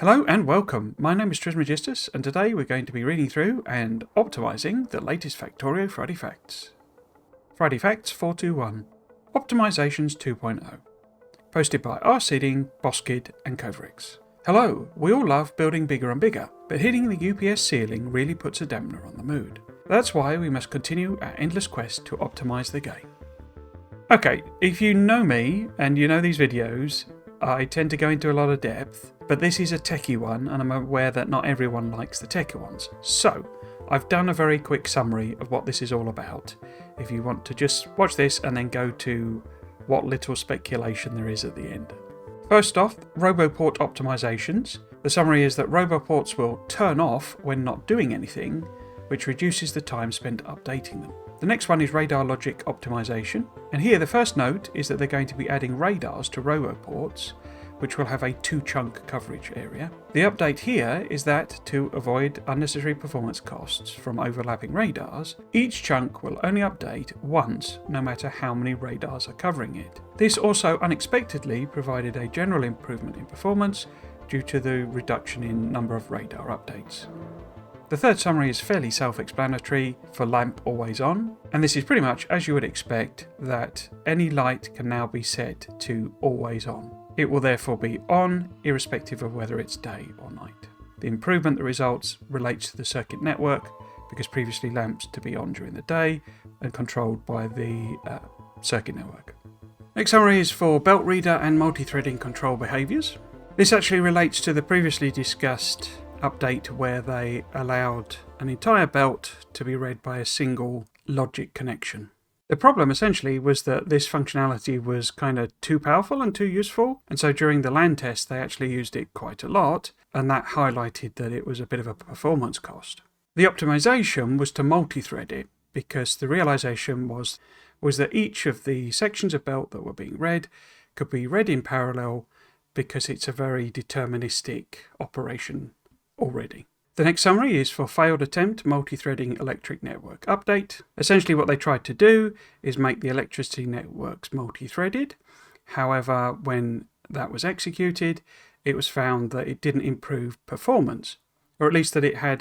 Hello and welcome. My name is Trismegistus, and today we're going to be reading through and optimising the latest Factorio Friday Facts. Friday Facts 421, Optimisations 2.0, posted by RSeeding, Boskid and Coverix. Hello, we all love building bigger and bigger, but hitting the UPS ceiling really puts a dampener on the mood. That's why we must continue our endless quest to optimise the game. Okay, if you know me and you know these videos, I tend to go into a lot of depth, but this is a techie one and I'm aware that not everyone likes the techie ones. So, I've done a very quick summary of what this is all about. If you want to just watch this and then go to what little speculation there is at the end. First off, Roboport Optimisations. The summary is that Roboports will turn off when not doing anything, which reduces the time spent updating them. The next one is Radar Logic Optimization, and here the first note is that they're going to be adding radars to Roboports, which will have a 2-chunk coverage area. The update here is that to avoid unnecessary performance costs from overlapping radars, each chunk will only update once no matter how many radars are covering it. This also unexpectedly provided a general improvement in performance due to the reduction in number of radar updates. The third summary is fairly self-explanatory for lamp always on, and this is pretty much as you would expect, that any light can now be set to always on. It will therefore be on irrespective of whether it's day or night. The improvement that results relates to the circuit network, because previously lamps to be on during the day and controlled by the circuit network. Next summary is for belt reader and multi-threading control behaviours. This actually relates to the previously discussed update where they allowed an entire belt to be read by a single logic connection. The problem essentially was that this functionality was kind of too powerful and too useful, and so during the LAN test they actually used it quite a lot, and that highlighted that it was a bit of a performance cost. The optimization was to multi-thread it, because the realization was that each of the sections of belt that were being read could be read in parallel because it's a very deterministic operation already. The next summary is for failed attempt multi-threading electric network update. Essentially what they tried to do is make the electricity networks multi-threaded. However, when that was executed, it was found that it didn't improve performance, or at least that it had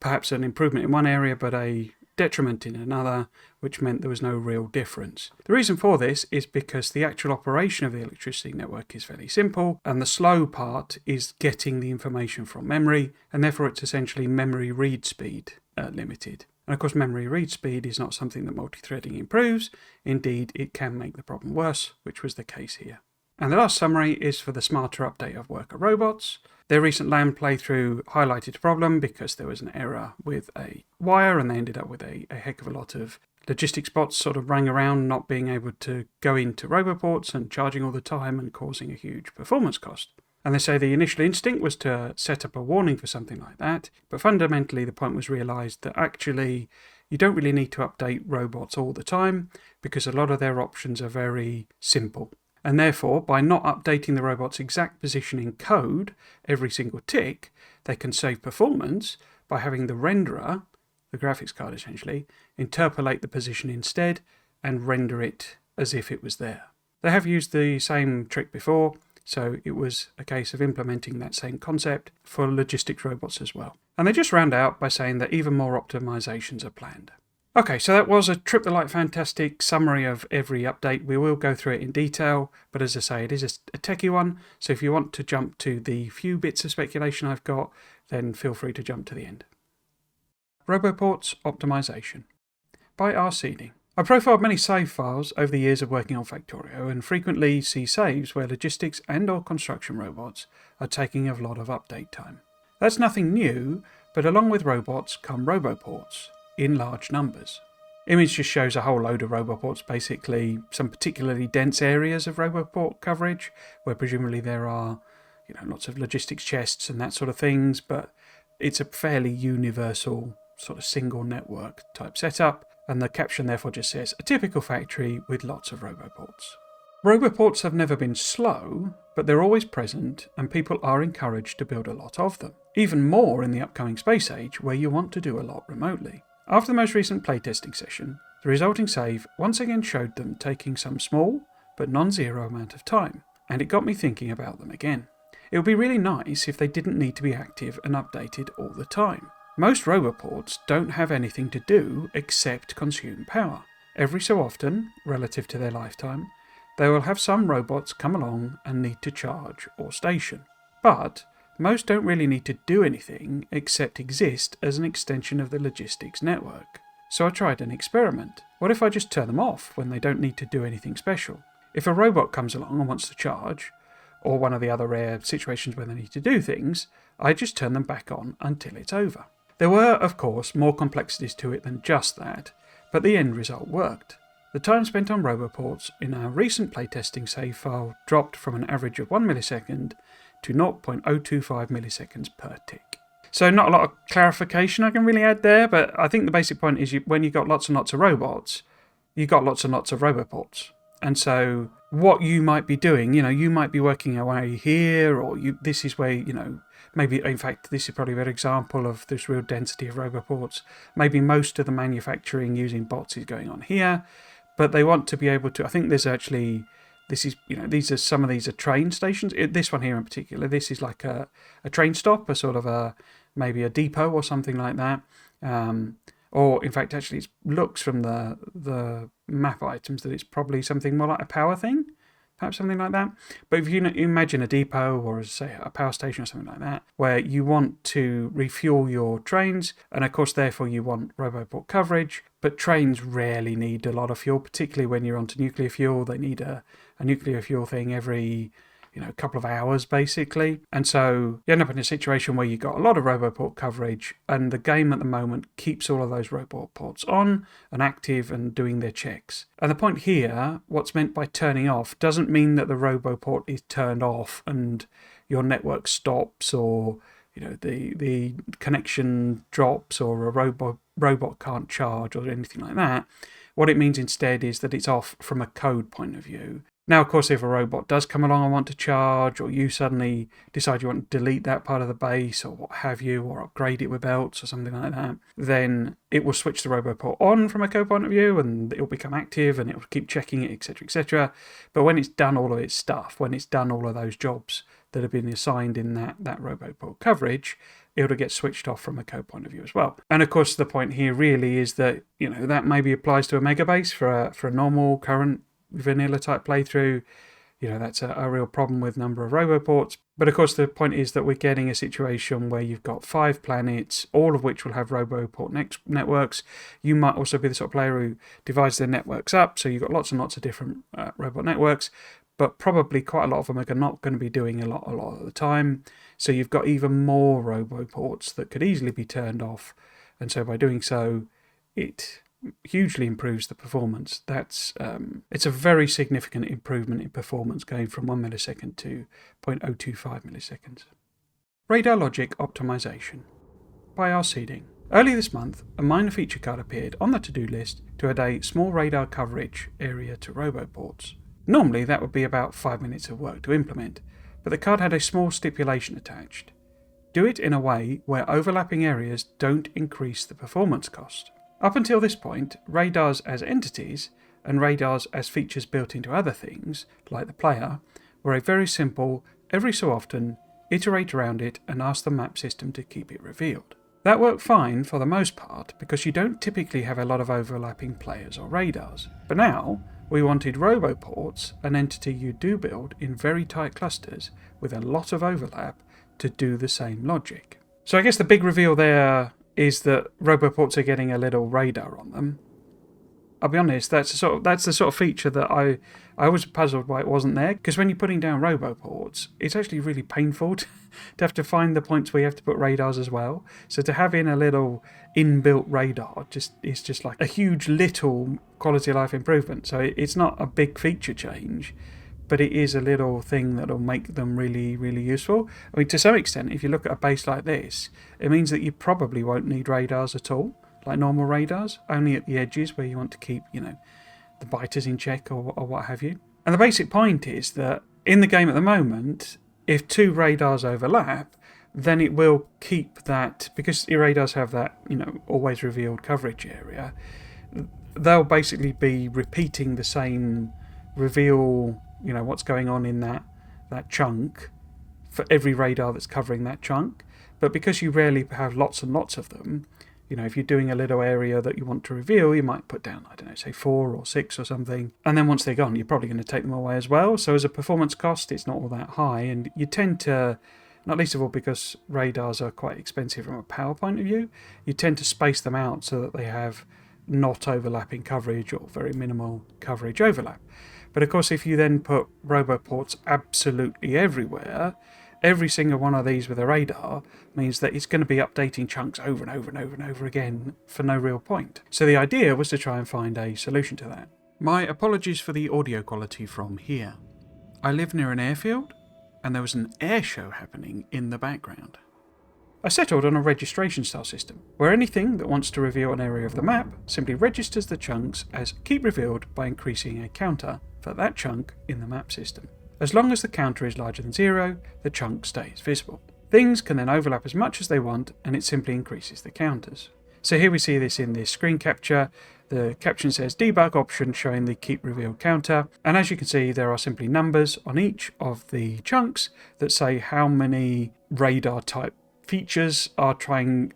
perhaps an improvement in one area but a detriment in another, which meant there was no real difference. The reason for this is because the actual operation of the electricity network is fairly simple, and the slow part is getting the information from memory, and therefore it's essentially memory read speed limited. And of course memory read speed is not something that multi-threading improves. Indeed, it can make the problem worse, which was the case here. And the last summary is for the smarter update of worker robots. Their recent LAN playthrough highlighted a problem because there was an error with a wire, and they ended up with a heck of a lot of logistics bots sort of rang around not being able to go into Roboports and charging all the time and causing a huge performance cost. And they say the initial instinct was to set up a warning for something like that, but fundamentally the point was realised that actually you don't really need to update robots all the time because a lot of their options are very simple. And therefore, by not updating the robot's exact position in code every single tick, they can save performance by having the renderer, the graphics card essentially, interpolate the position instead and render it as if it was there. They have used the same trick before, so it was a case of implementing that same concept for logistics robots as well. And they just round out by saying that even more optimizations are planned. Okay, so that was a Trip the Light Fantastic summary of every update. We will go through it in detail, but as I say, it is a techie one, so if you want to jump to the few bits of speculation I've got, then feel free to jump to the end. Roboports Optimisation by RSeeding. I profiled many save files over the years of working on Factorio and frequently see saves where logistics and or construction robots are taking a lot of update time. That's nothing new, but along with robots come Roboports in large numbers. Image just shows a whole load of Roboports, basically some particularly dense areas of Roboport coverage where presumably there are lots of logistics chests and that sort of things, but it's a fairly universal sort of single network type setup, and the caption therefore just says a typical factory with lots of Roboports. Roboports have never been slow, but they're always present and people are encouraged to build a lot of them. Even more in the upcoming space age where you want to do a lot remotely. After the most recent playtesting session, the resulting save once again showed them taking some small but non-zero amount of time, and it got me thinking about them again. It would be really nice if they didn't need to be active and updated all the time. Most Roboports don't have anything to do except consume power. Every so often, relative to their lifetime, they will have some robots come along and need to charge or station. But most don't really need to do anything except exist as an extension of the logistics network. So I tried an experiment. What if I just turn them off when they don't need to do anything special? If a robot comes along and wants to charge, or one of the other rare situations where they need to do things, I just turn them back on until it's over. There were, of course, more complexities to it than just that, but the end result worked. The time spent on Roboports in our recent playtesting save file dropped from an average of 1 millisecond to 0.025 milliseconds per tick. So not a lot of clarification I can really add there, but I think the basic point is when you've got lots and lots of robots, you've got lots and lots of Roboports. And so what you might be doing, you might be working away here, or this is where, maybe, in fact, this is probably a better example of this real density of Roboports. Maybe most of the manufacturing using bots is going on here, but they want to be able to, I think there's actually, some of these are train stations. This one here in particular, this is like a train stop, a sort of maybe a depot or something like that. Or, in fact, actually, it looks from the map items that it's probably something more like a power thing, perhaps something like that. But if you imagine a depot or, say, a power station or something like that, where you want to refuel your trains, and, of course, therefore, you want Roboport coverage, but trains rarely need a lot of fuel, particularly when you're onto nuclear fuel. They need a nuclear fuel thing every a couple of hours, basically. And so you end up in a situation where you've got a lot of Roboport coverage, and the game at the moment keeps all of those Roboports on and active and doing their checks. And the point here, what's meant by turning off, doesn't mean that the Roboport is turned off and your network stops, or the connection drops, or a robot can't charge, or anything like that. What it means instead is that it's off from a code point of view. Now, of course, if a robot does come along and want to charge, or you suddenly decide you want to delete that part of the base, or what have you, or upgrade it with belts or something like that, then it will switch the Roboport on from a code point of view, and it will become active, and it will keep checking it, etc., etc. But when it's done all of its stuff, when it's done all of those jobs that have been assigned in that Roboport coverage, it'll get switched off from a code point of view as well. And of course, the point here really is that that maybe applies to a megabase for a normal current vanilla type playthrough. That's a real problem with number of Roboports. But of course, the point is that we're getting a situation where you've got 5 planets, all of which will have Roboport networks. You might also be the sort of player who divides their networks up, so you've got lots and lots of different robot networks, but probably quite a lot of them are not going to be doing a lot of the time. So you've got even more Roboports that could easily be turned off, and so by doing so, it hugely improves the performance. It's a very significant improvement in performance, going from 1 millisecond to 0.025 milliseconds. Radar Logic Optimisation by R. Seeding. Early this month, a minor feature card appeared on the to-do list to add a small radar coverage area to Roboports. Normally that would be about 5 minutes of work to implement, but the card had a small stipulation attached. Do it in a way where overlapping areas don't increase the performance cost. Up until this point, radars as entities and radars as features built into other things, like the player, were a very simple, every so often, iterate around it and ask the map system to keep it revealed. That worked fine for the most part because you don't typically have a lot of overlapping players or radars. But now, we wanted Roboports, an entity you do build in very tight clusters with a lot of overlap, to do the same logic. So I guess the big reveal there is that Roboports are getting a little radar on them. I'll be honest, that's the sort of feature that I was puzzled why it wasn't there, because when you're putting down Roboports, it's actually really painful to have to find the points where you have to put radars as well. So to have in a little inbuilt radar is just like a huge little quality of life improvement. So it's not a big feature change, but it is a little thing that'll make them really, really useful. I mean, to some extent, if you look at a base like this, it means that you probably won't need radars at all, like normal radars, only at the edges where you want to keep, the biters in check or what have you. And the basic point is that in the game at the moment, if 2 radars overlap, then it will keep that, because your radars have that, always revealed coverage area, they'll basically be repeating the same reveal, what's going on in that chunk for every radar that's covering that chunk. But because you rarely have lots and lots of them, if you're doing a little area that you want to reveal, you might put down, say 4 or 6 or something. And then once they're gone, you're probably going to take them away as well. So as a performance cost, it's not all that high. And you tend to, not least of all because radars are quite expensive from a power point of view, you tend to space them out so that they have not overlapping coverage or very minimal coverage overlap. But of course, if you then put Roboports absolutely everywhere, every single one of these with a radar means that it's going to be updating chunks over and over and over and over again for no real point. So the idea was to try and find a solution to that. My apologies for the audio quality from here. I live near an airfield, and there was an air show happening in the background. I settled on a registration style system, where anything that wants to reveal an area of the map simply registers the chunks as keep revealed by increasing a counter for that chunk in the map system. As long as the counter is larger than 0, the chunk stays visible. Things can then overlap as much as they want, and it simply increases the counters. So here we see this in this screen capture. The caption says debug option showing the keep revealed counter, and as you can see there are simply numbers on each of the chunks that say how many radar type features are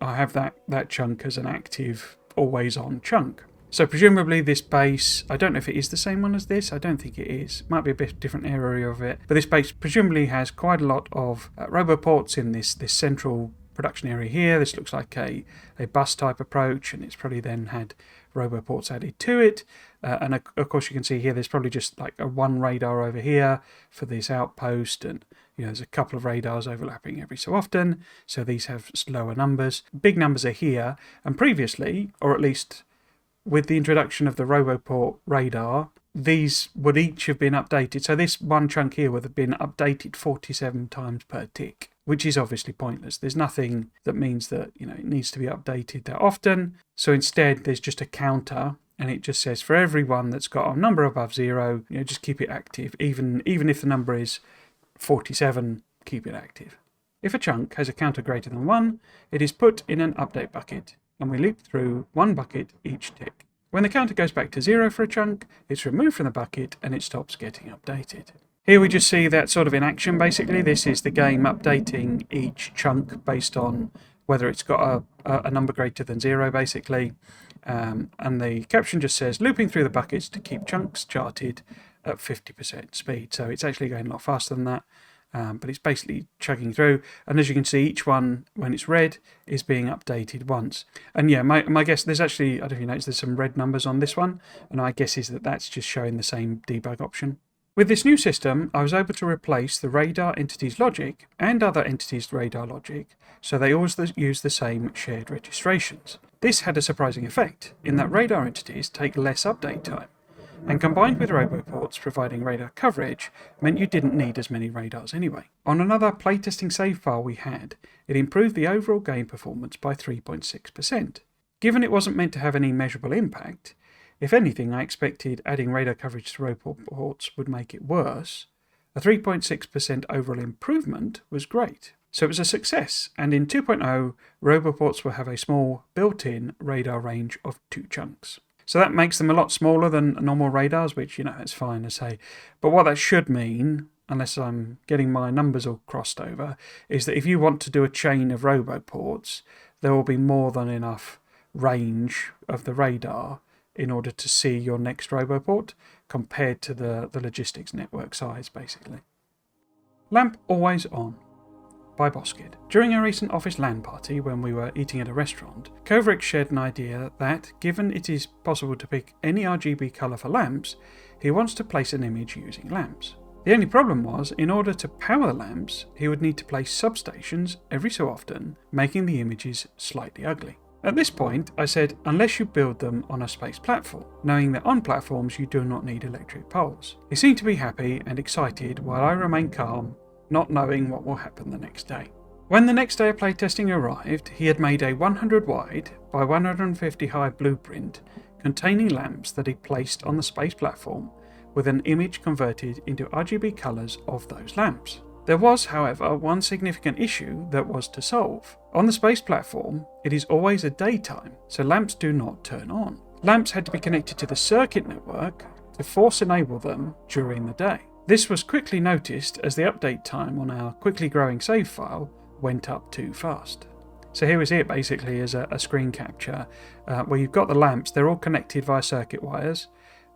have that chunk as an active always on chunk. So presumably this base, I don't know if it is the same one as this, I don't think it is. Might be a bit different area of it. But this base presumably has quite a lot of Roboports in this central production area here. This looks like a bus type approach, and it's probably then had Roboports added to it. And of course you can see here there's probably just like a one radar over here for this outpost, and there's a couple of radars overlapping every so often. So these have lower numbers. Big numbers are here, and previously, or at least with the introduction of the Roboport radar, these would each have been updated. So this one chunk here would have been updated 47 times per tick, which is obviously pointless. There's nothing that means that it needs to be updated that often. So instead, there's just a counter, and it just says for everyone that's got a number above 0, just keep it active. Even if the number is 47, keep it active. If a chunk has a counter greater than 1, it is put in an update bucket, and we loop through one bucket each tick. When the counter goes back to 0 for a chunk, it's removed from the bucket and it stops getting updated. Here we just see that sort of in action basically. This is the game updating each chunk based on whether it's got a number greater than 0 basically. And the caption just says looping through the buckets to keep chunks charted at 50% speed. So it's actually going a lot faster than that. But it's basically chugging through, and as you can see, each one, when it's red, is being updated once. And yeah, my guess, there's actually, I don't know if you noticed, there's some red numbers on this one, and my guess is that that's just showing the same debug option. With this new system, I was able to replace the radar entity's logic and other entities' radar logic, so they always use the same shared registrations. This had a surprising effect, in that radar entities take less update time, and combined with Roboports providing radar coverage meant you didn't need as many radars anyway. On another playtesting save file we had, it improved the overall game performance by 3.6%. Given it wasn't meant to have any measurable impact, if anything I expected adding radar coverage to Roboports would make it worse, a 3.6% overall improvement was great. So it was a success, and in 2.0, Roboports will have a small built-in radar range of 2 chunks. So that makes them a lot smaller than normal radars, which, it's fine to say. But what that should mean, unless I'm getting my numbers all crossed over, is that if you want to do a chain of Roboports, there will be more than enough range of the radar in order to see your next Roboport compared to the logistics network size, basically. Lamp always on. By Boskid. During a recent office LAN party when we were eating at a restaurant, Kovrik shared an idea that, given it is possible to pick any RGB colour for lamps, he wants to place an image using lamps. The only problem was, in order to power the lamps, he would need to place substations every so often, making the images slightly ugly. At this point, I said, unless you build them on a space platform, knowing that on platforms you do not need electric poles. He seemed to be happy and excited while I remained calm, not knowing what will happen the next day. When the next day of playtesting arrived, he had made a 100 wide by 150 high blueprint containing lamps that he placed on the space platform with an image converted into RGB colours of those lamps. There was, however, one significant issue that was to solve. On the space platform, it is always a daytime, so lamps do not turn on. Lamps had to be connected to the circuit network to force enable them during the day. This was quickly noticed as the update time on our quickly growing save file went up too fast. So here we see it basically as a screen capture where you've got the lamps, they're all connected via circuit wires,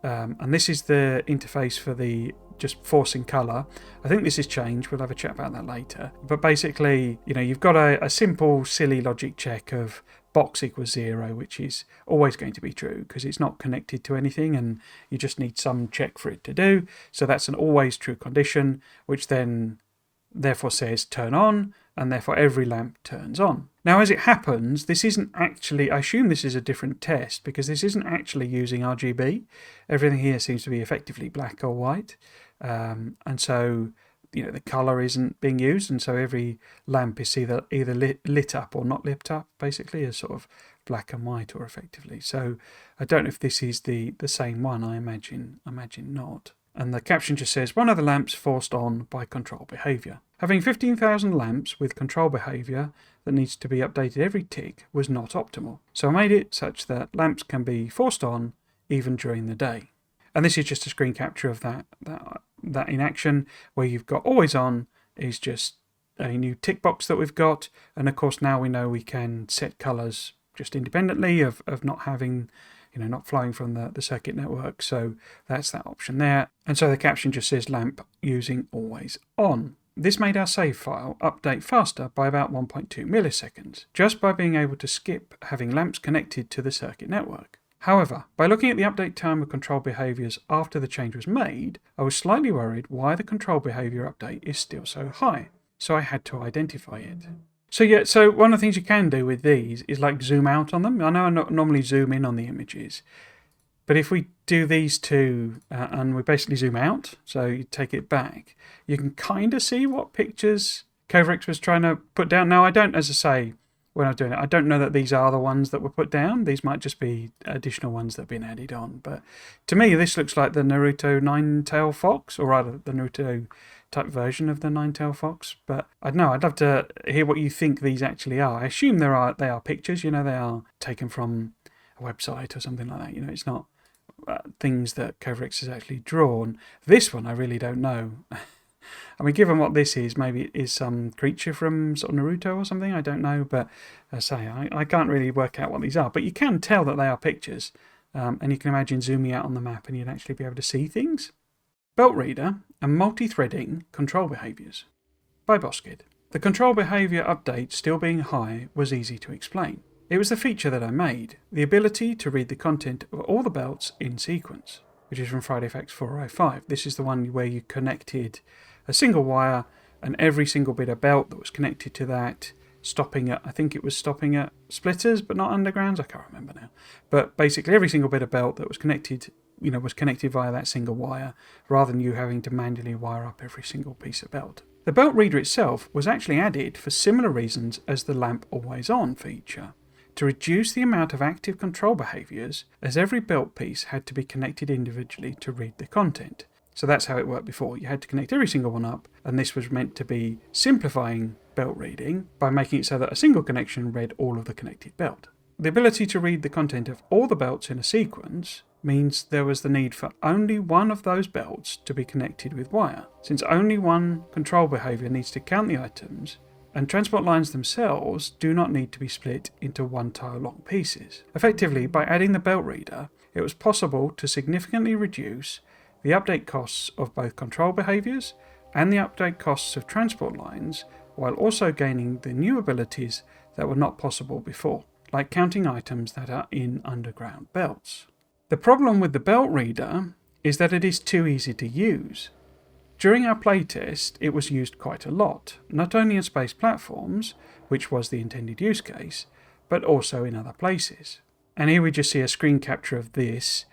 and this is the interface for the just forcing colour. I think this has changed, we'll have a chat about that later. But basically, you've got a simple, silly logic check of box equals 0, which is always going to be true because it's not connected to anything and you just need some check for it to do. So that's an always true condition, which then therefore says turn on, and therefore every lamp turns on. Now, as it happens, this isn't actually, I assume this is a different test because this isn't actually using RGB. Everything here seems to be effectively black or white. And so, the colour isn't being used, and so every lamp is either lit up or not lit up, basically, as sort of black and white, or effectively. So I don't know if this is the same one. I imagine not. And the caption just says, one of the lamps forced on by control behaviour. Having 15,000 lamps with control behaviour that needs to be updated every tick was not optimal. So I made it such that lamps can be forced on even during the day. And this is just a screen capture of that in action, where you've got always on is just a new tick box that we've got. And of course now we know we can set colours just independently of not having, not flowing from the circuit network. So that's that option there. And so the caption just says lamp using always on. This made our save file update faster by about 1.2 milliseconds, just by being able to skip having lamps connected to the circuit network. However, by looking at the update time of control behaviours after the change was made, I was slightly worried why the control behaviour update is still so high, so I had to identify it. So one of the things you can do with these is like zoom out on them. I know I normally zoom in on the images, but if we do these two and we basically zoom out, so you take it back, you can kind of see what pictures Coverix was trying to put down. Now, I don't, as I say, when I was doing it, I don't know that these are the ones that were put down. These might just be additional ones that have been added on. But to me, this looks like the Naruto Nine-Tailed Fox, or rather the Naruto type version of the Nine-Tailed Fox. But I don't know, I'd love to hear what you think these actually are. I assume they are pictures, they are taken from a website or something like that. It's not things that Coverix has actually drawn. This one, I really don't know. I mean, given what this is, maybe it is some creature from sort of Naruto or something, I don't know, but as I say, I can't really work out what these are, but you can tell that they are pictures, and you can imagine zooming out on the map and you'd actually be able to see things. Belt Reader and Multithreading Control Behaviours by Boskid. The control behaviour update still being high was easy to explain. It was the feature that I made, the ability to read the content of all the belts in sequence, which is from Friday Facts 405. This is the one where you connected a single wire and every single bit of belt that was connected to that, I think it was stopping at splitters but not undergrounds, I can't remember now. But basically every single bit of belt that was connected, was connected via that single wire, rather than you having to manually wire up every single piece of belt. The belt reader itself was actually added for similar reasons as the lamp always on feature, to reduce the amount of active control behaviours, as every belt piece had to be connected individually to read the content. So that's how it worked before. You had to connect every single one up, and this was meant to be simplifying belt reading by making it so that a single connection read all of the connected belt. The ability to read the content of all the belts in a sequence means there was the need for only one of those belts to be connected with wire, since only one control behaviour needs to count the items, and transport lines themselves do not need to be split into one tile long pieces. Effectively, by adding the belt reader, it was possible to significantly reduce the update costs of both control behaviours and the update costs of transport lines, while also gaining the new abilities that were not possible before, like counting items that are in underground belts. The problem with the belt reader is that it is too easy to use. During our playtest, it was used quite a lot, not only in space platforms, which was the intended use case, but also in other places. And here we just see a screen capture of this,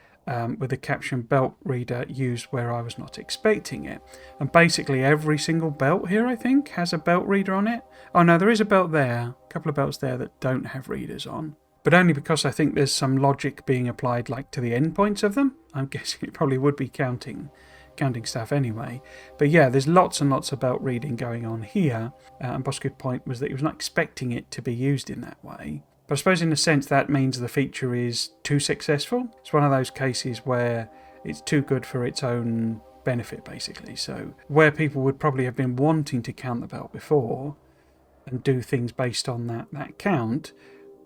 with the caption belt reader used where I was not expecting it. And basically every single belt here, I think, has a belt reader on it. Oh no, there is a belt there, a couple of belts there that don't have readers on. But only because I think there's some logic being applied like to the endpoints of them. I'm guessing it probably would be counting stuff anyway. But yeah, there's lots and lots of belt reading going on here. And Boskid's point was that he was not expecting it to be used in that way. But I suppose in a sense that means the feature is too successful. It's one of those cases where it's too good for its own benefit, basically. So where people would probably have been wanting to count the belt before and do things based on that count,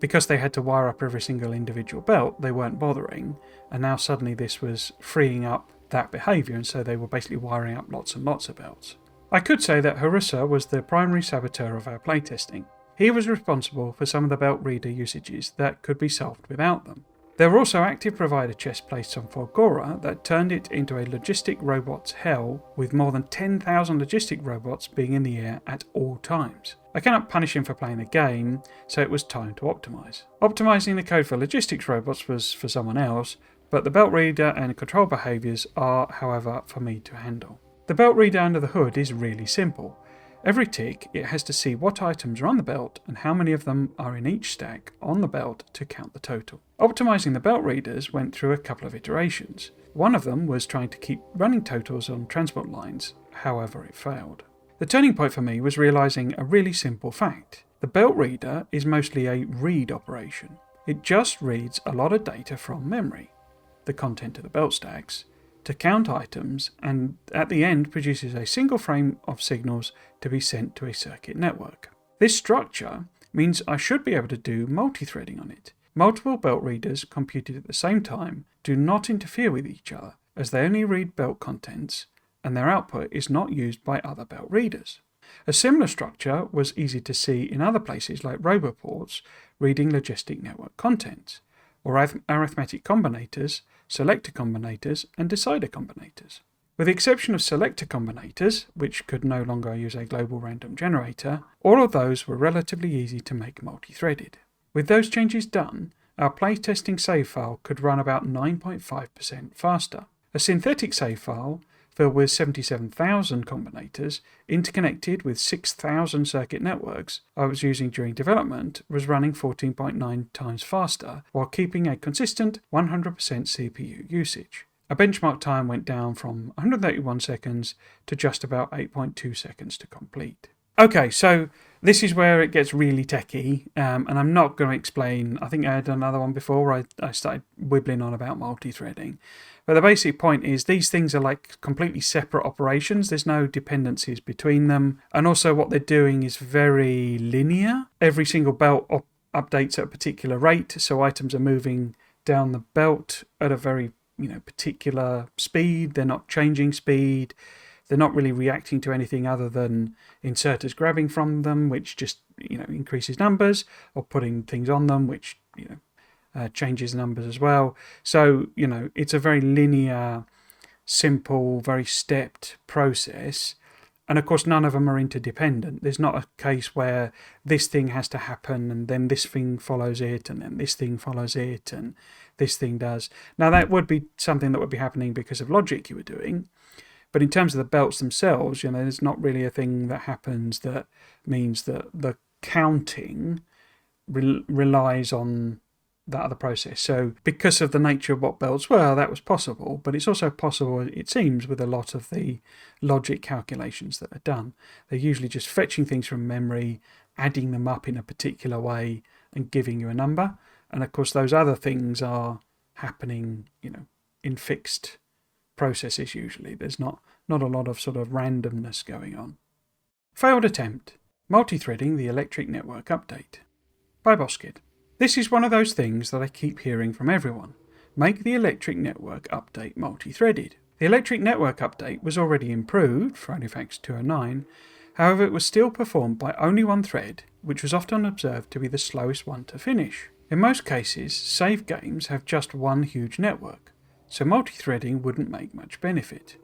because they had to wire up every single individual belt, they weren't bothering, and now suddenly this was freeing up that behaviour, and so they were basically wiring up lots and lots of belts. I could say that Harusa was the primary saboteur of our playtesting. He was responsible for some of the belt reader usages that could be solved without them. There were also active provider chests placed on Forgora that turned it into a logistic robot's hell, with more than 10,000 logistic robots being in the air at all times. I cannot punish him for playing the game, so it was time to optimise. Optimising the code for logistics robots was for someone else, but the belt reader and control behaviours are, however, for me to handle. The belt reader under the hood is really simple. Every tick, it has to see what items are on the belt and how many of them are in each stack on the belt to count the total. Optimising the belt readers went through a couple of iterations. One of them was trying to keep running totals on transport lines, however it failed. The turning point for me was realising a really simple fact. The belt reader is mostly a read operation. It just reads a lot of data from memory, the content of the belt stacks, to count items, and at the end produces a single frame of signals to be sent to a circuit network. This structure means I should be able to do multi-threading on it. Multiple belt readers computed at the same time do not interfere with each other, as they only read belt contents, and their output is not used by other belt readers. A similar structure was easy to see in other places like Roboports reading logistic network contents, or arithmetic combinators, selector combinators, and decider combinators. With the exception of selector combinators, which could no longer use a global random generator, all of those were relatively easy to make multi-threaded. With those changes done, our playtesting save file could run about 9.5% faster. A synthetic save file filled with 77,000 combinators, interconnected with 6,000 circuit networks I was using during development, was running 14.9 times faster while keeping a consistent 100% CPU usage. A benchmark time went down from 131 seconds to just about 8.2 seconds to complete. Okay, so this is where it gets really techy, and I'm not going to explain. I think I had another one before where I started wibbling on about multi-threading. But the basic point is these things are like completely separate operations. There's no dependencies between them. And also what they're doing is very linear. Every single belt updates at a particular rate. So items are moving down the belt at a very particular speed. They're not changing speed. They're not really reacting to anything other than inserters grabbing from them, which just increases numbers, or putting things on them, which changes numbers as well. So it's a very linear, simple, very stepped process. And of course, none of them are interdependent. There's not a case where this thing has to happen and then this thing follows it and then this thing follows it and this thing does. Now, that would be something that would be happening because of logic you were doing. But in terms of the belts themselves, there's not really a thing that happens that means that the counting relies on that other process. So because of the nature of what belts were, that was possible, but it's also possible, it seems, with a lot of the logic calculations that are done. They're usually just fetching things from memory, adding them up in a particular way and giving you a number. And of course those other things are happening, in fixed processes usually. There's not a lot of sort of randomness going on. Failed attempt. Multithreading the electric network update. By Boskid. This is one of those things that I keep hearing from everyone. Make the electric network update multi-threaded. The electric network update was already improved, Friday Facts 209, however it was still performed by only one thread, which was often observed to be the slowest one to finish. In most cases, save games have just one huge network, so multi-threading wouldn't make much benefit.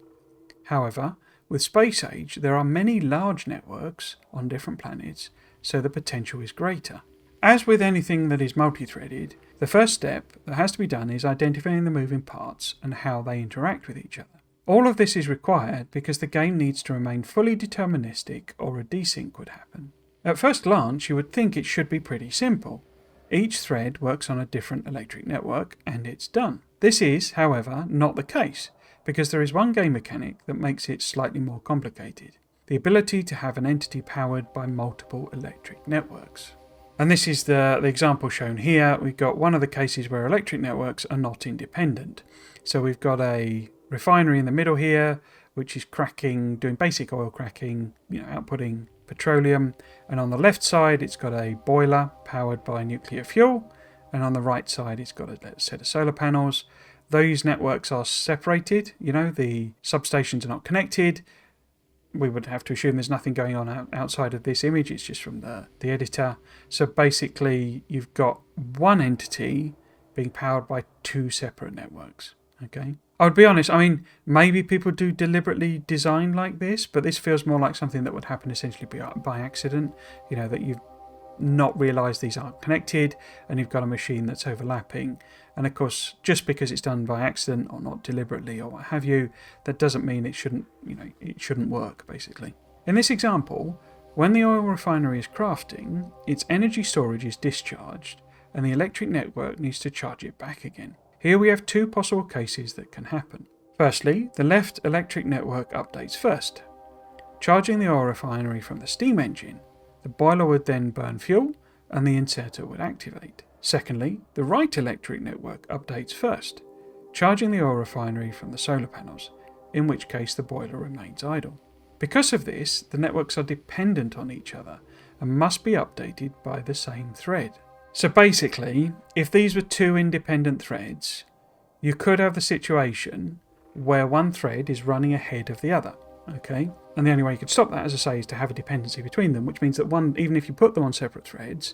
However, with Space Age there are many large networks on different planets, so the potential is greater. As with anything that is multi-threaded, the first step that has to be done is identifying the moving parts and how they interact with each other. All of this is required because the game needs to remain fully deterministic or a desync would happen. At first glance you would think it should be pretty simple. Each thread works on a different electric network and it's done. This is, however, not the case, because there is one game mechanic that makes it slightly more complicated. The ability to have an entity powered by multiple electric networks. And this is the example shown here. We've got one of the cases where electric networks are not independent. So we've got a refinery in the middle here, which is cracking, doing basic oil cracking, outputting petroleum. And on the left side, it's got a boiler powered by nuclear fuel. And on the right side, it's got a set of solar panels. Those networks are separated. The substations are not connected. We would have to assume there's nothing going on outside of this image. It's just from the editor. So basically, you've got one entity being powered by two separate networks. Okay. I would be honest, maybe people do deliberately design like this, but this feels more like something that would happen essentially by accident. That you've not realised these aren't connected and you've got a machine that's overlapping. And of course, just because it's done by accident or not deliberately or what have you, that doesn't mean it shouldn't work, basically. In this example, when the oil refinery is crafting, its energy storage is discharged and the electric network needs to charge it back again. Here we have two possible cases that can happen. Firstly, the left electric network updates first. Charging the oil refinery from the steam engine, the boiler would then burn fuel and the inserter would activate. Secondly, the right electric network updates first, charging the oil refinery from the solar panels, in which case the boiler remains idle. Because of this, the networks are dependent on each other and must be updated by the same thread. So basically, if these were two independent threads, you could have the situation where one thread is running ahead of the other. Okay? And the only way you could stop that, as I say, is to have a dependency between them, which means that one, even if you put them on separate threads,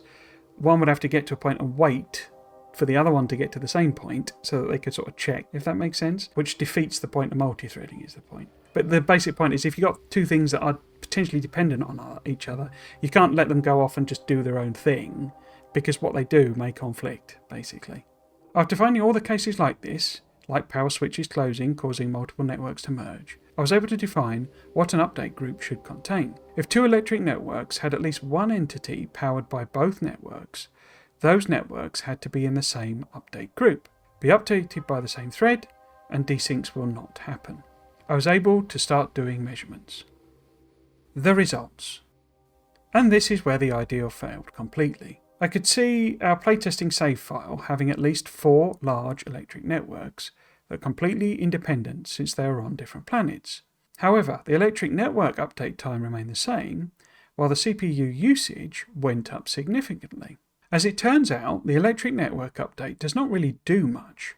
one would have to get to a point and wait for the other one to get to the same point so that they could sort of check, if that makes sense, which defeats the point of multi-threading is the point. But the basic point is if you've got two things that are potentially dependent on each other, you can't let them go off and just do their own thing, because what they do may conflict, basically. After finding all the cases like this, like power switches closing, causing multiple networks to merge, I was able to define what an update group should contain. If two electric networks had at least one entity powered by both networks, those networks had to be in the same update group, be updated by the same thread, and desyncs will not happen. I was able to start doing measurements. The results. And this is where the idea failed completely. I could see our playtesting save file having at least 4 large electric networks that are completely independent since they are on different planets. However, the electric network update time remained the same, while the CPU usage went up significantly. As it turns out, the electric network update does not really do much.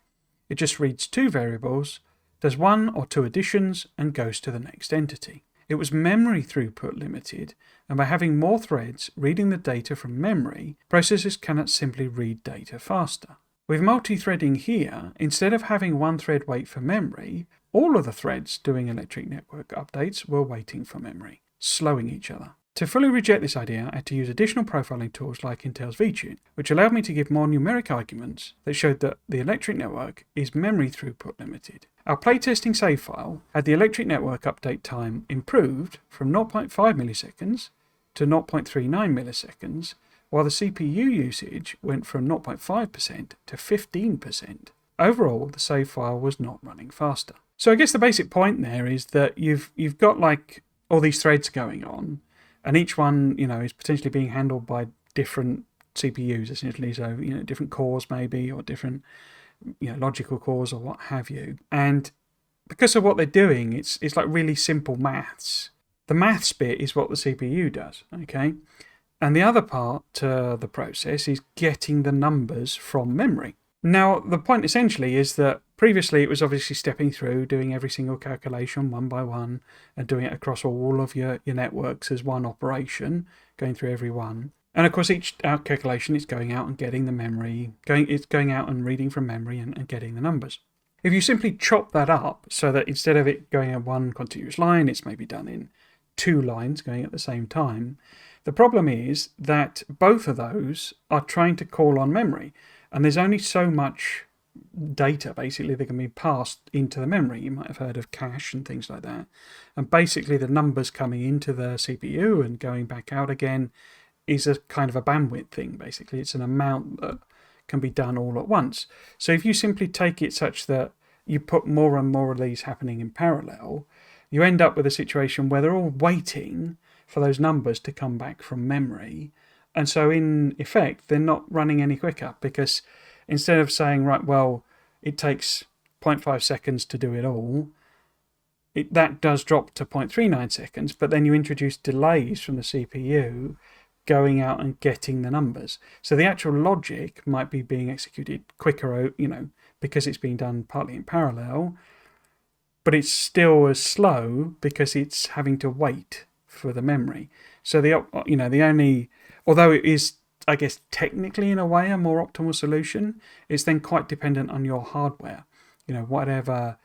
It just reads 2 variables, does 1 or 2 additions, and goes to the next entity. It was memory throughput limited, and by having more threads reading the data from memory, processors cannot simply read data faster. With multi-threading here, instead of having one thread wait for memory, all of the threads doing electric network updates were waiting for memory, slowing each other. To fully reject this idea, I had to use additional profiling tools like Intel's VTune, which allowed me to give more numeric arguments that showed that the electric network is memory throughput limited. Our playtesting save file had the electric network update time improved from 0.5 milliseconds to 0.39 milliseconds, while the CPU usage went from 0.5% to 15%. Overall, the save file was not running faster. So I guess the basic point there is that you've got like all these threads going on, and each one, is potentially being handled by different CPUs, essentially. So, different cores maybe, or different, logical cores or what have you. And because of what they're doing, it's like really simple maths. The maths bit is what the CPU does, okay? And the other part to the process is getting the numbers from memory. Now, the point essentially is that previously it was obviously stepping through, doing every single calculation one by one, and doing it across all of your networks as one operation, going through every one. And of course, each calculation is going out and getting the memory, it's going out and reading from memory and getting the numbers. If you simply chop that up so that instead of it going in one continuous line, it's maybe done in 2 lines going at the same time, the problem is that both of those are trying to call on memory. And there's only so much data, basically, that can be passed into the memory. You might have heard of cache and things like that. And basically, the numbers coming into the CPU and going back out again is a kind of a bandwidth thing, basically. It's an amount that can be done all at once. So if you simply take it such that you put more and more of these happening in parallel, you end up with a situation where they're all waiting for those numbers to come back from memory. And so in effect, they're not running any quicker, because instead of saying, right, well, it takes 0.5 seconds to do it all, that does drop to 0.39 seconds, but then you introduce delays from the CPU going out and getting the numbers. So the actual logic might be being executed quicker, because it's being done partly in parallel, but it's still as slow because it's having to wait for the memory. So although it is, I guess, technically in a way a more optimal solution, it's then quite dependent on your hardware. Whatever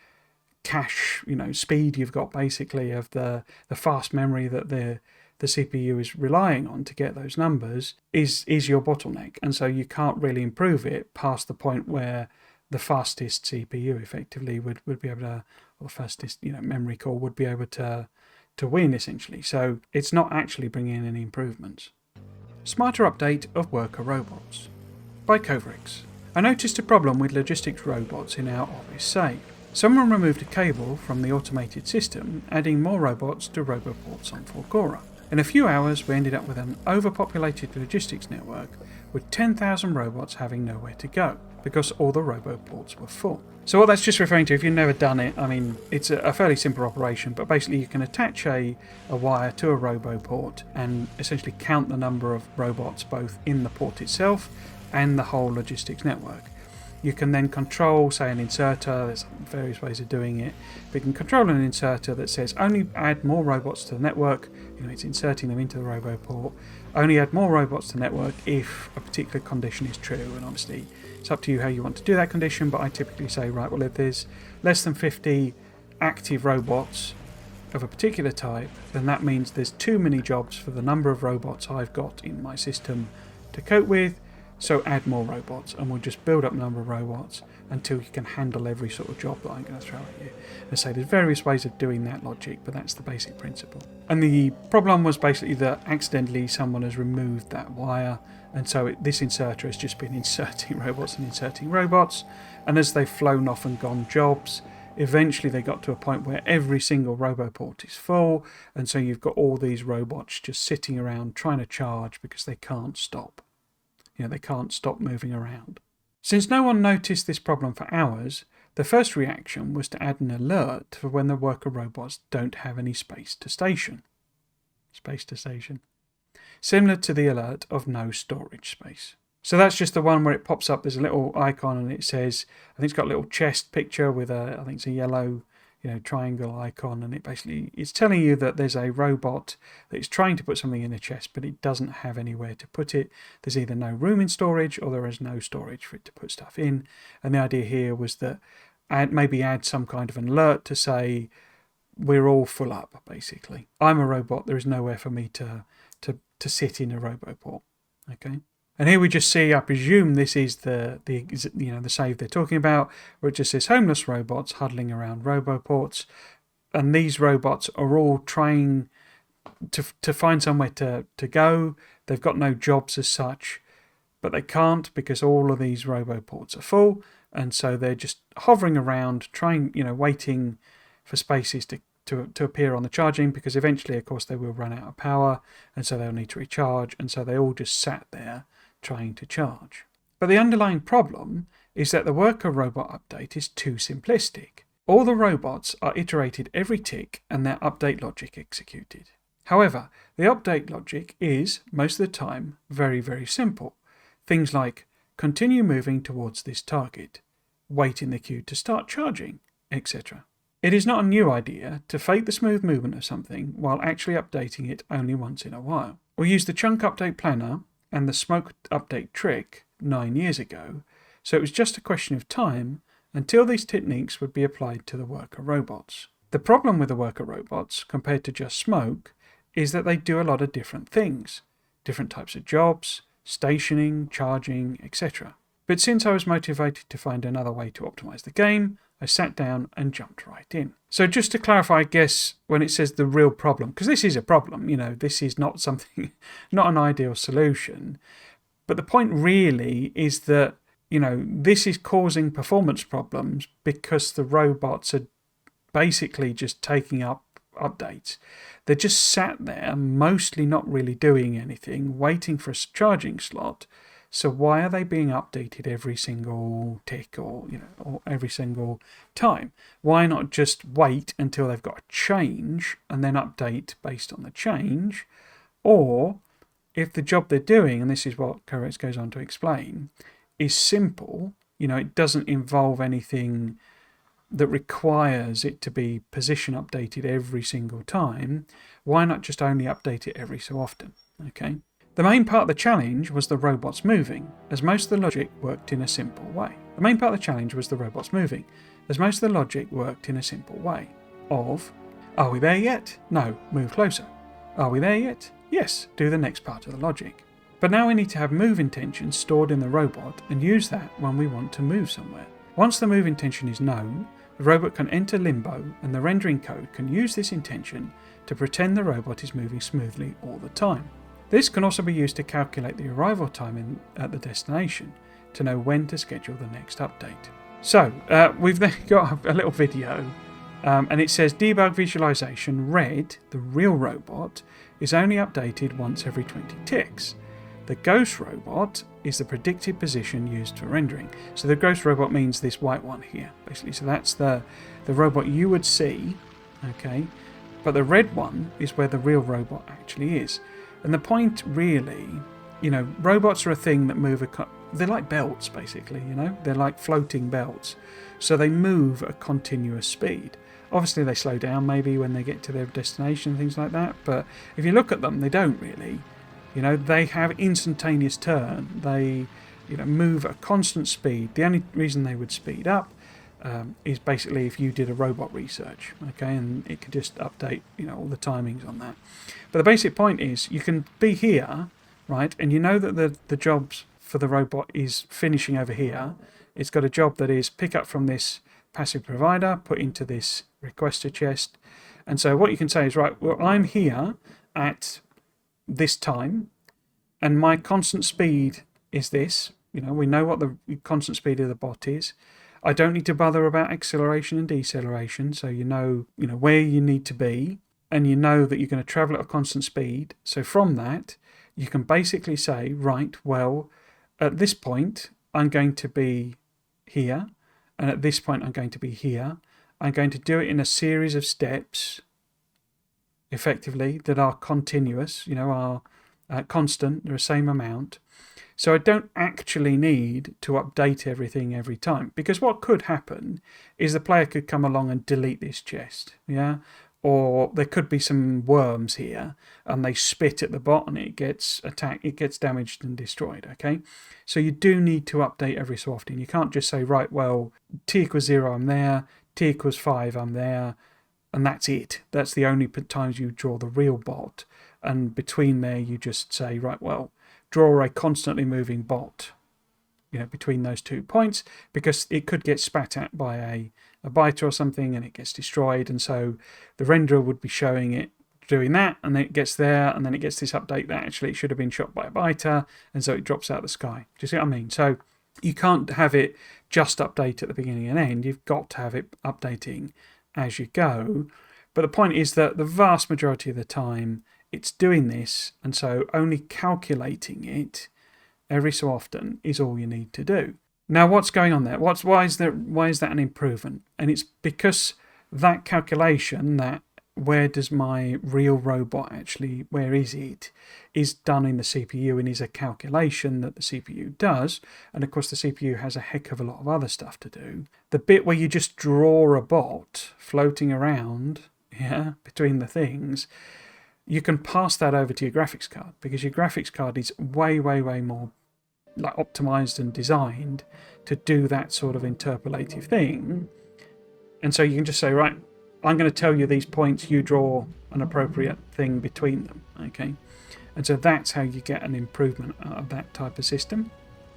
cache, speed you've got basically of the fast memory that the CPU is relying on to get those numbers is your bottleneck. And so you can't really improve it past the point where the fastest CPU effectively would be able to, or the fastest memory core would be able to win essentially. So it's not actually bringing in any improvements. Smarter update of worker robots by Coverix. I noticed a problem with logistics robots in our office save. Someone removed a cable from the automated system, adding more robots to Roboports on Factorio. In a few hours, we ended up with an overpopulated logistics network with 10,000 robots having nowhere to go because all the Roboports were full. So what that's just referring to, if you've never done it, it's a fairly simple operation, but basically you can attach a wire to a Roboport and essentially count the number of robots both in the port itself and the whole logistics network. You can then control, say, an inserter. There's various ways of doing it. But you can control an inserter that says only add more robots to the network. It's inserting them into the Roboport. Only add more robots to the network if a particular condition is true. And obviously, it's up to you how you want to do that condition. But I typically say, right, well, if there's less than 50 active robots of a particular type, then that means there's too many jobs for the number of robots I've got in my system to cope with. So add more robots, and we'll just build up a number of robots until you can handle every sort of job that I'm going to throw at you. And so there's various ways of doing that logic, but that's the basic principle. And the problem was basically that accidentally someone has removed that wire, and so this inserter has just been inserting robots and inserting robots, and as they've flown off and gone jobs, eventually they got to a point where every single Roboport is full, and so you've got all these robots just sitting around trying to charge because they can't stop. They can't stop moving around. Since no one noticed this problem for hours, the first reaction was to add an alert for when the worker robots don't have any space to station. Similar to the alert of no storage space. So that's just the one where it pops up, there's a little icon and it says, I think it's got a little chest picture with I think it's a yellow triangle icon, and it's telling you that there's a robot that is trying to put something in a chest, but it doesn't have anywhere to put it. There's either no room in storage or there is no storage for it to put stuff in. And the idea here was that maybe add some kind of an alert to say, we're all full up, basically. I'm a robot, there is nowhere for me to sit in a Roboport. Okay. And here we just see, I presume this is the save they're talking about, where it just says homeless robots huddling around Roboports, and these robots are all trying to find somewhere to go. They've got no jobs as such, but they can't because all of these Roboports are full, and so they're just hovering around, trying, waiting for spaces to appear on the charging, because eventually, of course, they will run out of power, and so they'll need to recharge, and so they all just sat there trying to charge. But the underlying problem is that the worker robot update is too simplistic. All the robots are iterated every tick and their update logic executed. However, the update logic is, most of the time, very, very simple. Things like continue moving towards this target, wait in the queue to start charging, etc. It is not a new idea to fake the smooth movement of something while actually updating it only once in a while. We used the chunk update planner and the smoke update trick 9 years ago, so it was just a question of time until these techniques would be applied to the worker robots. The problem with the worker robots, compared to just smoke, is that they do a lot of different things, different types of jobs, stationing, charging, etc. But since I was motivated to find another way to optimize the game, I sat down and jumped right in. So just to clarify, I guess, when it says the real problem, because this is a problem, this is not something, not an ideal solution. But the point really is that, this is causing performance problems because the robots are basically just taking up updates. They're just sat there, mostly not really doing anything, waiting for a charging slot, So why are they being updated every single tick or every single time? Why not just wait until they've got a change and then update based on the change? Or if the job they're doing, and this is what Corex goes on to explain, is simple, it doesn't involve anything that requires it to be position updated every single time, why not just only update it every so often? Okay. The main part of the challenge was the robots moving, as most of the logic worked in a simple way. Are we there yet? No, move closer. Are we there yet? Yes, do the next part of the logic. But now we need to have move intention stored in the robot and use that when we want to move somewhere. Once the move intention is known, the robot can enter limbo and the rendering code can use this intention to pretend the robot is moving smoothly all the time. This can also be used to calculate the arrival time at the destination to know when to schedule the next update. So we've then got a little video and it says debug visualization red, the real robot, is only updated once every 20 ticks. The ghost robot is the predicted position used for rendering. So the ghost robot means this white one here, basically. So that's the robot you would see, okay? But the red one is where the real robot actually is. And the point really, robots are a thing that move, they're like belts basically, they're like floating belts. So they move at a continuous speed. Obviously they slow down maybe when they get to their destination, things like that. But if you look at them, they don't really. They have instantaneous turn. They, move at a constant speed. The only reason they would speed up is basically if you did a robot research, okay, and it could just update, all the timings on that. But the basic point is you can be here, right, and that the jobs for the robot is finishing over here. It's got a job that is pick up from this passive provider, put into this requester chest. And so what you can say is, right, well, I'm here at this time and my constant speed is this. We know what the constant speed of the bot is. I don't need to bother about acceleration and deceleration, so you know where you need to be, and you know that you're going to travel at a constant speed. So from that you can basically say, right, well, at this point I'm going to be here, and at this point I'm going to be here. I'm going to do it in a series of steps effectively that are continuous, are constant, they're the same amount. So I don't actually need to update everything every time, because what could happen is the player could come along and delete this chest, or there could be some worms here and they spit at the bot and it gets attacked, it gets damaged and destroyed, okay? So you do need to update every so often. You can't just say, right, well, t equals 0, I'm there, t equals 5, I'm there, and that's it. That's the only times you draw the real bot. And between there, you just say, right, well, draw a constantly moving bot, between those 2 points, because it could get spat at by a biter or something and it gets destroyed. And so the renderer would be showing it doing that, and then it gets there, and then it gets this update that actually it should have been shot by a biter, and so it drops out of the sky. Do you see what I mean? So you can't have it just update at the beginning and end. You've got to have it updating as you go. But the point is that the vast majority of the time it's doing this, and so only calculating it every so often is all you need to do. Now what's going on there? Why is that an improvement? And it's because that calculation, that where does my real robot actually, where is it, is done in the CPU and is a calculation that the CPU does. And of course the CPU has a heck of a lot of other stuff to do. The bit where you just draw a bot floating around between the things, you can pass that over to your graphics card, because your graphics card is way, way, way more like optimized and designed to do that sort of interpolative thing. And so you can just say, right, I'm going to tell you these points, you draw an appropriate thing between them, okay? And so that's how you get an improvement out of that type of system.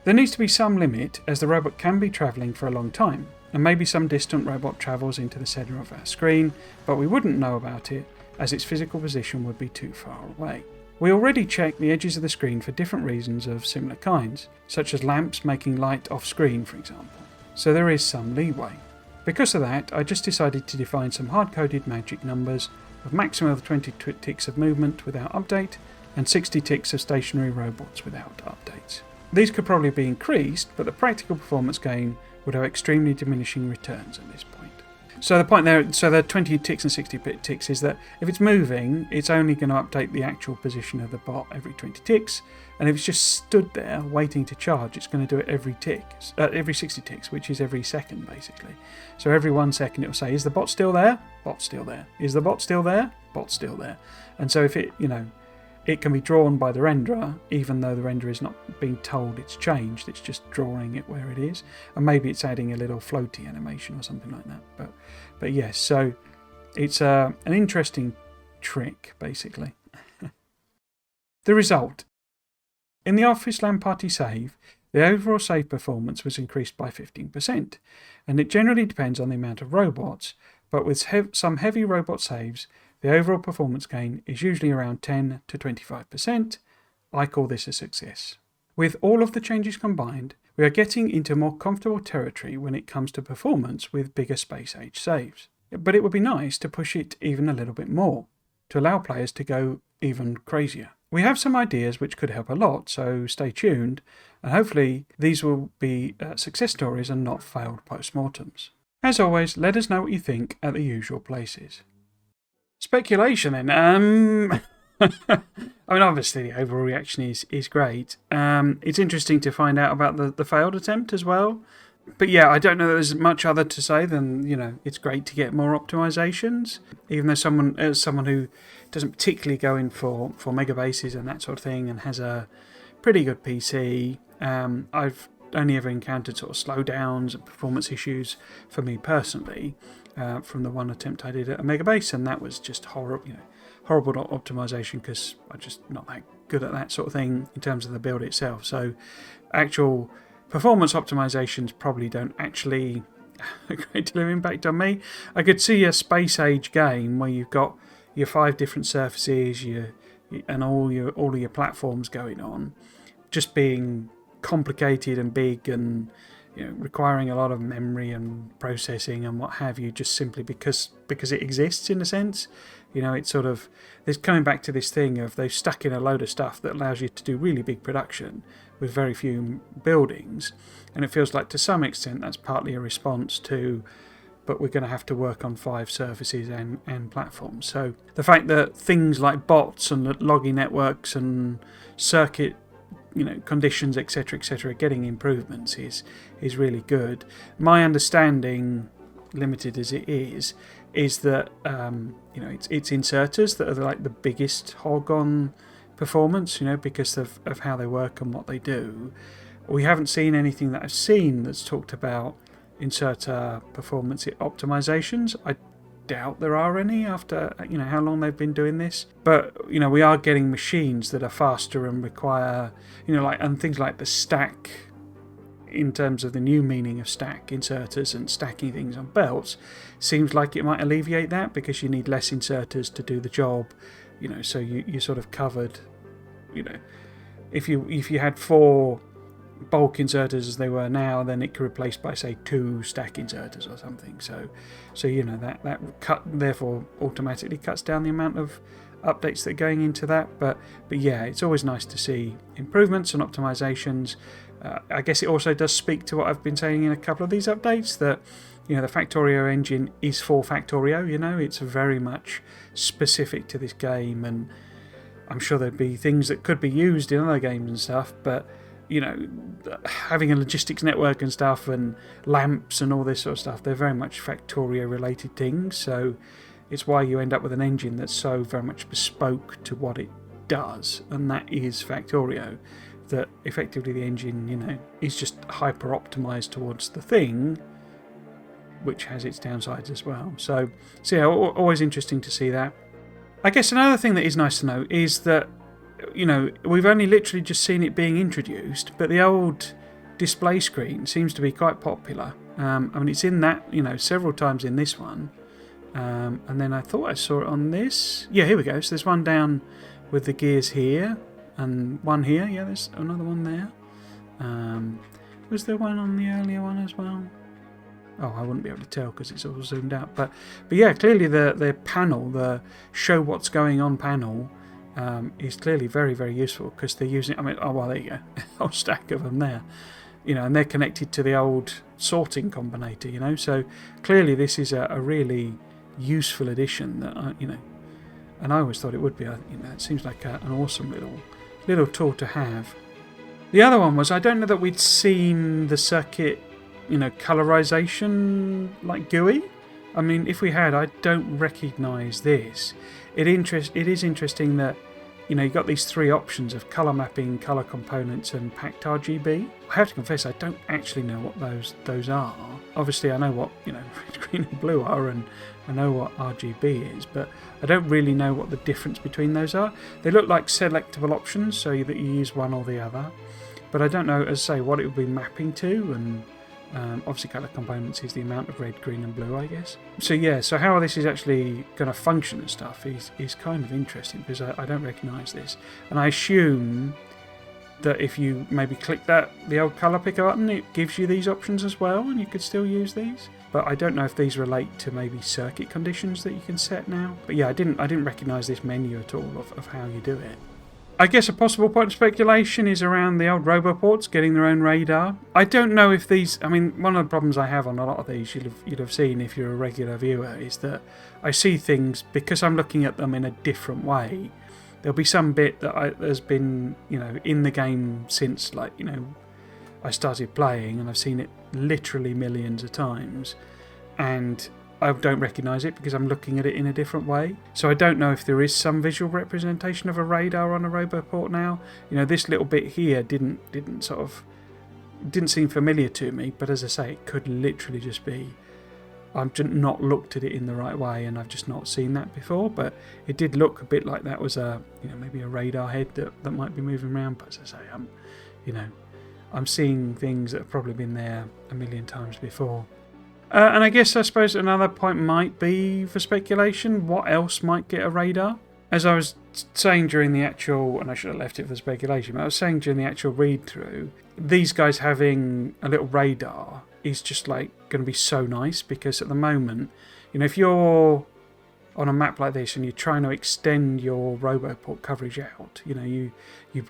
There needs to be some limit, as the robot can be travelling for a long time, and maybe some distant robot travels into the centre of our screen, but we wouldn't know about it as its physical position would be too far away. We already check the edges of the screen for different reasons of similar kinds, such as lamps making light off screen, for example. So there is some leeway. Because of that, I just decided to define some hard-coded magic numbers of maximum of 20 ticks of movement without update and 60 ticks of stationary robots without updates. These could probably be increased, but the practical performance gain would have extremely diminishing returns at this point. So the point there, so the 20 ticks and 60 ticks is that if it's moving, it's only going to update the actual position of the bot every 20 ticks, and if it's just stood there waiting to charge, it's going to do it every 60 ticks, which is every second basically. So every 1 second it will say, is the bot still there? Bot still there. Is the bot still there? Bot still there. And so if it, it can be drawn by the renderer, even though the renderer is not being told it's changed, it's just drawing it where it is. And maybe it's adding a little floaty animation or something like that. But yes, so it's an interesting trick, basically. The result. In the Office LAN party save, the overall save performance was increased by 15%, and it generally depends on the amount of robots, but with some heavy robot saves, the overall performance gain is usually around 10 to 25%. I call this a success. With all of the changes combined, we are getting into more comfortable territory when it comes to performance with bigger space age saves. But it would be nice to push it even a little bit more, to allow players to go even crazier. We have some ideas which could help a lot, so stay tuned, and hopefully these will be success stories and not failed postmortems. As always, let us know what you think at the usual places. Speculation then. I mean, obviously the overall reaction is great. It's interesting to find out about the failed attempt as well. But yeah, I don't know that there's much other to say than, it's great to get more optimizations. Even though someone who doesn't particularly go in for mega bases and that sort of thing and has a pretty good PC, I've only ever encountered sort of slowdowns and performance issues for me personally. From the one attempt I did at a mega base, and that was just horrible optimization because I'm just not that good at that sort of thing in terms of the build itself. So actual performance optimizations probably don't actually have a great deal of impact on me. I could see a space age game where you've got your 5 different surfaces, and all of your platforms going on, just being complicated and big and requiring a lot of memory and processing and what have you, just simply because it exists in a sense. It's sort of, there's coming back to this thing of they've stuck in a load of stuff that allows you to do really big production with very few buildings, and it feels like to some extent that's partly a response to, but we're going to have to work on 5 surfaces and platforms. So the fact that things like bots and logging networks and circuit conditions, etc., are getting improvements is really good. My understanding, limited as it is that it's inserters that are like the biggest hog on performance, because of how they work and what they do. We haven't seen anything that I've seen that's talked about inserter performance optimizations. I doubt there are any after how long they've been doing this, but we are getting machines that are faster and require and things like the stack, in terms of the new meaning of stack inserters and stacking things on belts, seems like it might alleviate that because you need less inserters to do the job, so you're sort of covered. If you had 4 bulk inserters as they were now, then it could replace by say 2 stack inserters or something. So that cut therefore automatically cuts down the amount of updates that are going into that. But yeah, it's always nice to see improvements and optimizations. I guess it also does speak to what I've been saying in a couple of these updates, that the Factorio engine is for Factorio. It's very much specific to this game, and I'm sure there'd be things that could be used in other games and stuff, but having a logistics network and stuff and lamps and all this sort of stuff, they're very much Factorio related things. So it's why you end up with an engine that's so very much bespoke to what it does, and that is Factorio. That effectively the engine, is just hyper optimized towards the thing, which has its downsides as well. So yeah, always interesting to see that. I guess another thing that is nice to know is that we've only literally just seen it being introduced, but the old display screen seems to be quite popular. It's in that, several times in this one. And then I thought I saw it on this. Yeah, here we go. So there's one down with the gears here, and one here. Yeah, there's another one there. Was there one on the earlier one as well? Oh, I wouldn't be able to tell because it's all zoomed out. But yeah, clearly the panel, the show what's going on panel, is clearly very, very useful, because they're using, oh well, there you go, a whole stack of them there, and they're connected to the old sorting combinator, so clearly this is a really useful addition that, and I always thought it would be, it seems like an awesome little tool to have. The other one was, I don't know that we'd seen the circuit, colorization like GUI. I mean, if we had, I don't recognise this. It is interesting that, you've got these three options of colour mapping, colour components, and packed RGB. I have to confess, I don't actually know what those are. Obviously, I know what red, green, and blue are, and I know what RGB is, but I don't really know what the difference between those are. They look like selectable options, so that you use one or the other. But I don't know, as I say, what it would be mapping to, and obviously colour components is the amount of red, green, and blue, I guess. So yeah, so how this is actually going to function and stuff is kind of interesting, because I don't recognise this. And I assume that if you maybe click the old colour picker button, it gives you these options as well, and you could still use these. But I don't know if these relate to maybe circuit conditions that you can set now. But yeah, I didn't recognise this menu at all of how you do it. I guess a possible point of speculation is around the old Roboports getting their own radar. I don't know if these... I mean, one of the problems I have on a lot of these, you'd have seen if you're a regular viewer, is that I see things, because I'm looking at them in a different way. There'll be some bit that has been, in the game since, I started playing, and I've seen it literally millions of times. And I don't recognise it because I'm looking at it in a different way. So I don't know if there is some visual representation of a radar on a Roboport now. This little bit here didn't seem familiar to me, but as I say, it could literally just be I've just not looked at it in the right way, and I've just not seen that before. But it did look a bit like that was maybe a radar head that might be moving around. But as I say, I'm seeing things that have probably been there a million times before. And I suppose another point might be for speculation, what else might get a radar? As I was saying during the actual, and I should have left it for speculation, but I was saying during the actual read through, these guys having a little radar is just going to be so nice, because at the moment, if you're on a map like this and you're trying to extend your Roboport coverage out, you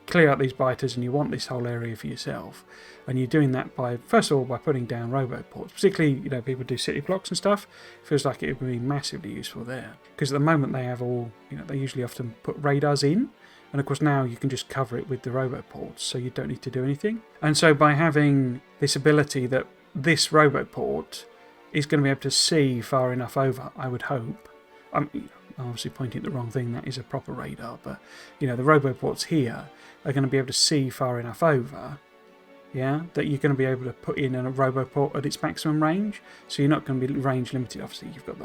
clear out these biters and you want this whole area for yourself, and you're doing that by, first of all, by putting down Roboports. Particularly, people do city blocks and stuff. It feels like it would be massively useful there, because at the moment they have all, they usually often put radars in, and of course now you can just cover it with the Roboports, so you don't need to do anything. And so by having this ability that this Roboport is going to be able to see far enough over, I would hope. I'm obviously pointing at the wrong thing, that is a proper radar, but the Roboports here are going to be able to see far enough over, that you're going to be able to put in a Roboport at its maximum range, so you're not going to be range limited. Obviously you've got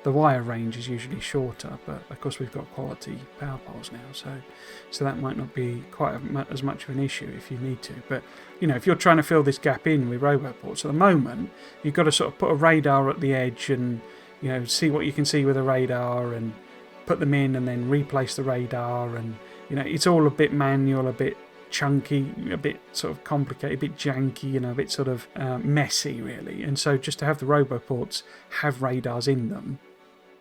the wire range is usually shorter, but of course we've got quality power poles now, so that might not be quite as much of an issue if you need to. But if you're trying to fill this gap in with Roboports at the moment, you've got to sort of put a radar at the edge and see what you can see with a radar, and put them in and then replace the radar, and it's all a bit manual, a bit chunky, a bit sort of complicated, a bit janky, a bit sort of messy really. And so just to have the Roboports have radars in them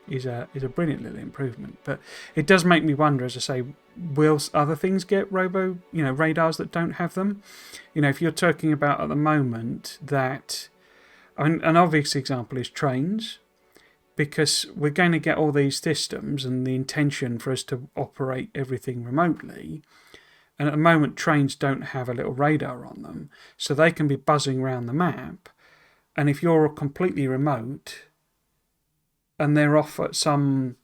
is a brilliant little improvement. But it does make me wonder, as I say, will other things get radars that don't have them? If you're talking about at the moment that, an obvious example is trains, because we're going to get all these systems and the intention for us to operate everything remotely. And at the moment, trains don't have a little radar on them, so they can be buzzing around the map. And if you're completely remote and they're off at some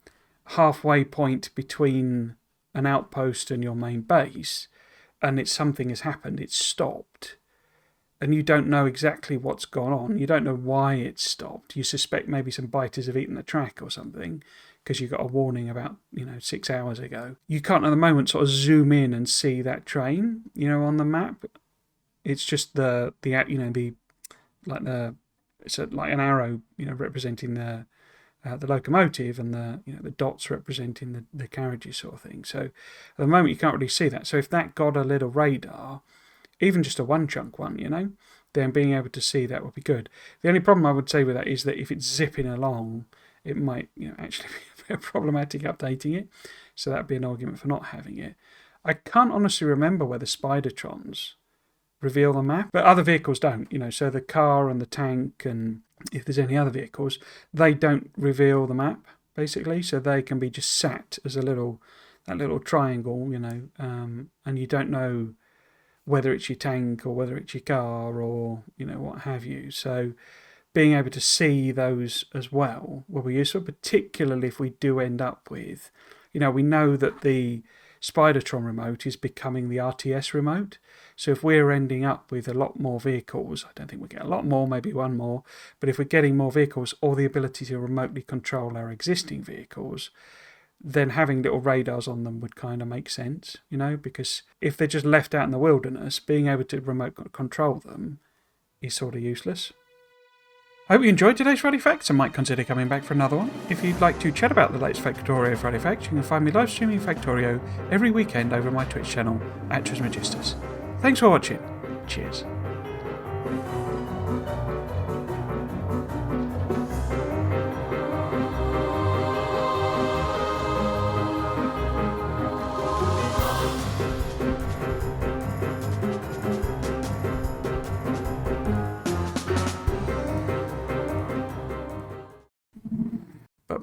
halfway point between an outpost and your main base, and something has happened, it's stopped, and you don't know exactly what's gone on, you don't know why it's stopped, you suspect maybe some biters have eaten the track or something, because you got a warning about 6 hours ago. You can't at the moment sort of zoom in and see that train on the map. It's just it's like an arrow representing the locomotive, and the dots representing the carriages sort of thing. So at the moment you can't really see that. So if that got a little radar, even just a one chunk one, then being able to see that would be good. The only problem I would say with that is that if it's zipping along, it might actually be a bit problematic updating it. So that'd be an argument for not having it. I can't honestly remember whether Spidertrons reveal the map, but other vehicles don't, so the car and the tank, and if there's any other vehicles, they don't reveal the map, basically, so they can be just sat as that little triangle, and you don't know whether it's your tank or whether it's your car or, what have you. So being able to see those as well will be useful, particularly if we do end up with, we know that the Spidertron remote is becoming the RTS remote. So if we're ending up with a lot more vehicles, I don't think we'll get a lot more, maybe one more, but if we're getting more vehicles or the ability to remotely control our existing vehicles, then having little radars on them would kind of make sense, because if they're just left out in the wilderness, being able to remote control them is sort of useless. I hope you enjoyed today's Friday Facts and might consider coming back for another one. If you'd like to chat about the latest Factorio Friday Facts, you can find me live streaming Factorio every weekend over my Twitch channel @Trismegistus. Thanks for watching. Cheers. But